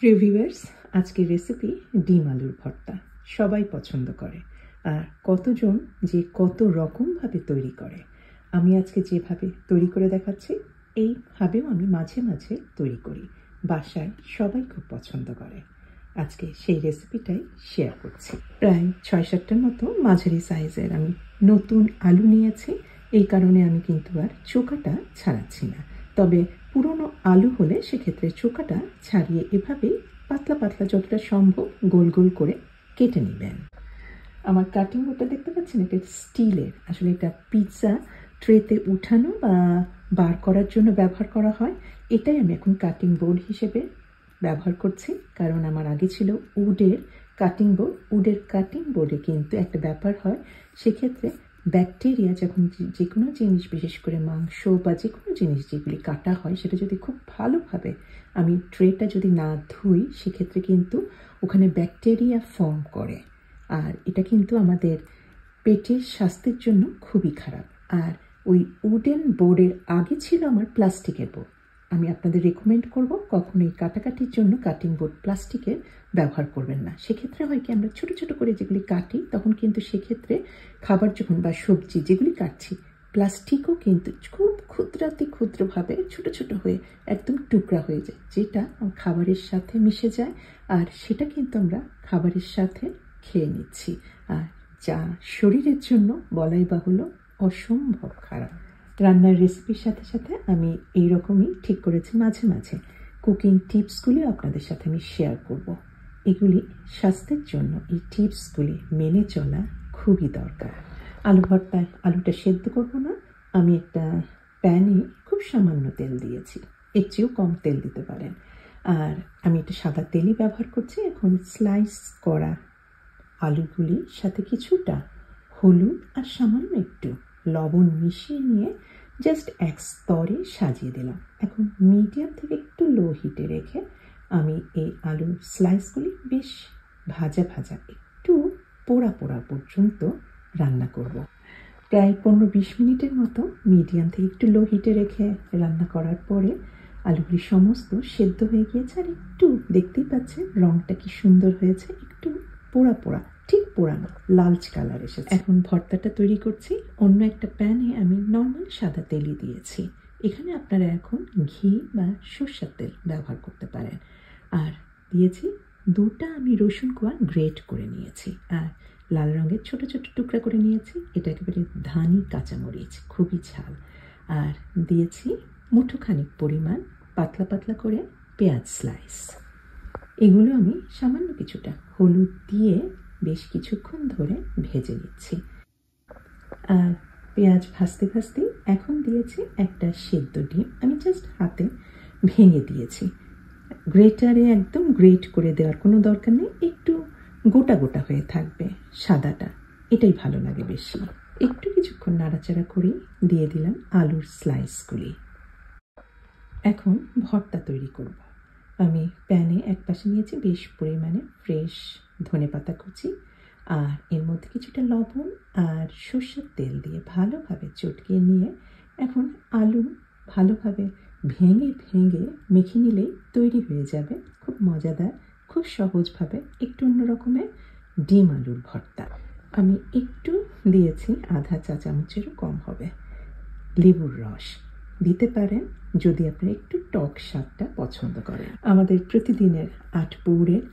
প্রিয় ভিউয়ার্স, আজকের রেসিপি ডিম আলুর ভর্তা। সবাই পছন্দ করে, আর কতজন যে কত রকমভাবে তৈরি করে। আমি আজকে যেভাবে তৈরি করে দেখাচ্ছি, এইভাবেও আমি মাঝে মাঝে তৈরি করি। বাসায় সবাই খুব পছন্দ করে। আজকে সেই রেসিপিটাই শেয়ার করছি। প্রায় ৬-৭টার মতো মাঝারি সাইজের আমি নতুন আলু নিয়েছি। এই কারণে আমি কিন্তু আর চোকাটা ছাড়াচ্ছি না। তবে পুরনো আলু হলে সেক্ষেত্রে চোকাটা ছাড়িয়ে এভাবেই পাতলা পাতলা যতটা সম্ভব গোল গোল করে কেটে নেবেন। আমার কাটিং বোর্ডটা দেখতে পাচ্ছেন, এটা স্টিলের। আসলে এটা পিৎজা ট্রেতে উঠানো বা বার করার জন্য ব্যবহার করা হয়। এটাই আমি এখন কাটিং বোর্ড হিসেবে ব্যবহার করছি, কারণ আমার আগে ছিল উডের কাটিং বোর্ড। উডের কাটিং বোর্ডে কিন্তু একটা ব্যাপার হয়, সেক্ষেত্রে ব্যাকটেরিয়া যখন যে কোনো জিনিস, বিশেষ করে মাংস বা যে কোনো জিনিস যেগুলি কাটা হয়, সেটা যদি খুব ভালোভাবে আমি ট্রেটা যদি না ধুই, সেক্ষেত্রে কিন্তু ওখানে ব্যাকটেরিয়া ফর্ম করে। আর এটা কিন্তু আমাদের পেটের স্বাস্থ্যের জন্য খুবই খারাপ। আর ওই উডেন বোর্ডের আগে ছিল আমার প্লাস্টিকের বোর্ড। আমি আপনাদের রেকমেন্ড করব কখনোই কাটাকাটির জন্য কাটিং বোর্ড প্লাস্টিকের ব্যবহার করবেন না। সেক্ষেত্রে হয় কি, আমরা ছোট ছোট করে যেগুলি কাটি, তখন কিন্তু সেক্ষেত্রে খাবার যখন বা সবজি যেগুলি কাটছি, প্লাস্টিকও কিন্তু খুব ক্ষুদ্রাতি ক্ষুদ্রভাবে ছোট ছোট হয়ে একদম টুকরা হয়ে যায়, যেটা খাবারের সাথে মিশে যায়। আর সেটা কিন্তু আমরা খাবারের সাথে খেয়ে নিচ্ছি, আর যা শরীরের জন্য বলাই বাহুল্য অসম্ভব খারাপ। রান্নার রেসিপির সাথে সাথে আমি এইরকমই ঠিক করেছি, মাঝে মাঝে কুকিং টিপসগুলি আপনাদের সাথে আমি শেয়ার করব। এগুলি স্বাস্থ্যের জন্য, এই টিপসগুলি মেনে চলা খুবই দরকার। আলু ভর্তায় আলুটা সেদ্ধ করব না, আমি একটা প্যানে খুব সামান্য তেল দিয়েছি, এর চেয়েও কম তেল দিতে পারেন। আর আমি একটা সাদা তেলই ব্যবহার করছি। এখন স্লাইস করা আলুগুলির সাথে কিছুটা হলুদ আর সামান্য একটু লবণ মিশিয়ে নিয়ে জাস্ট এক স্তরে সাজিয়ে দিলাম। এখন মিডিয়াম থেকে একটু লো হিটে রেখে আমি এই আলুর স্লাইসগুলি বেশ ভাজা ভাজা, একটু পোড়া পোড়া পর্যন্ত রান্না করব। প্রায় ১৫-২০ মিনিটের মতো মিডিয়াম থেকে একটু লো হিটে রেখে রান্না করার পরে আলুগুলি সমস্ত সেদ্ধ হয়ে গিয়েছে। আর একটু দেখতেই পাচ্ছেন রঙটা কি সুন্দর হয়েছে, একটু পোড়া পোড়া, ঠিক পোড়া না, লালচ কালার এসেছে। এখন ভর্তাটা তৈরি করছি। অন্য একটা প্যানে আমি নর্মাল সাদা তেলই দিয়েছি। এখানে আপনারা এখন ঘি বা সরষের তেল ব্যবহার করতে পারেন। আর দিয়েছি দুটা আমি রসুন কোয়া গ্রেট করে নিয়েছি, আর লাল রঙের ছোট ছোট টুকরা করে নিয়েছি। এটা একেবারে ধানি কাঁচামরিচ, খুবই ঝাল। আর দিয়েছি মুঠোখানিক পরিমাণ পাতলা পাতলা করে পেঁয়াজ স্লাইস। এগুলো আমি সামান্য কিছুটা হলুদ দিয়ে বেশ কিছুক্ষণ ধরে ভেজে নিচ্ছি। আর পেঁয়াজ ভাজতে ভাজতে এখন দিয়েছি একটা সেদ্ধ ডিম। আমি জাস্ট হাতে ভেঙে দিয়েছি, গ্রেটারে একদম গ্রেট করে দেওয়ার কোনো দরকার নেই। একটু গোটা গোটা হয়ে থাকবে সাদাটা, এটাই ভালো লাগে বেশি। একটু কিছুক্ষণ নাড়াচাড়া করে দিয়ে দিলাম আলুর স্লাইসগুলি। এখন ভর্তা তৈরি করব। আমি প্যানে এক পাশে নিয়েছি বেশ পরিমাণে ফ্রেশ ধনেপাতা কুচি, আর এর মধ্যে কিছুটা লবণ আর সরষের তেল দিয়ে ভালোভাবে চটকিয়ে নিয়ে এখন আলু ভালোভাবে ভেঙে ভেঙে মেখে নিলেই তৈরি হয়ে যাবে খুব মজাদার, খুব সহজভাবে একটু অন্যরকমের ডিম আলুর ভর্তা। আমি একটু দিয়েছি, আধা চা চামচেরও কম হবে, লেবুর রস দিতে পারেন যদি আপনি একটু টক স্বাদটা পছন্দ করেন। আমাদের প্রতিদিনের আটপৌরের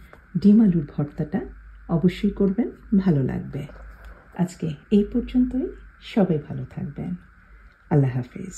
ডিম আলুর ভর্তাটা অবশ্যই করবেন, ভালো লাগবে। আজকে এই পর্যন্তই, সবাই ভালো থাকবেন। আল্লাহ হাফিজ।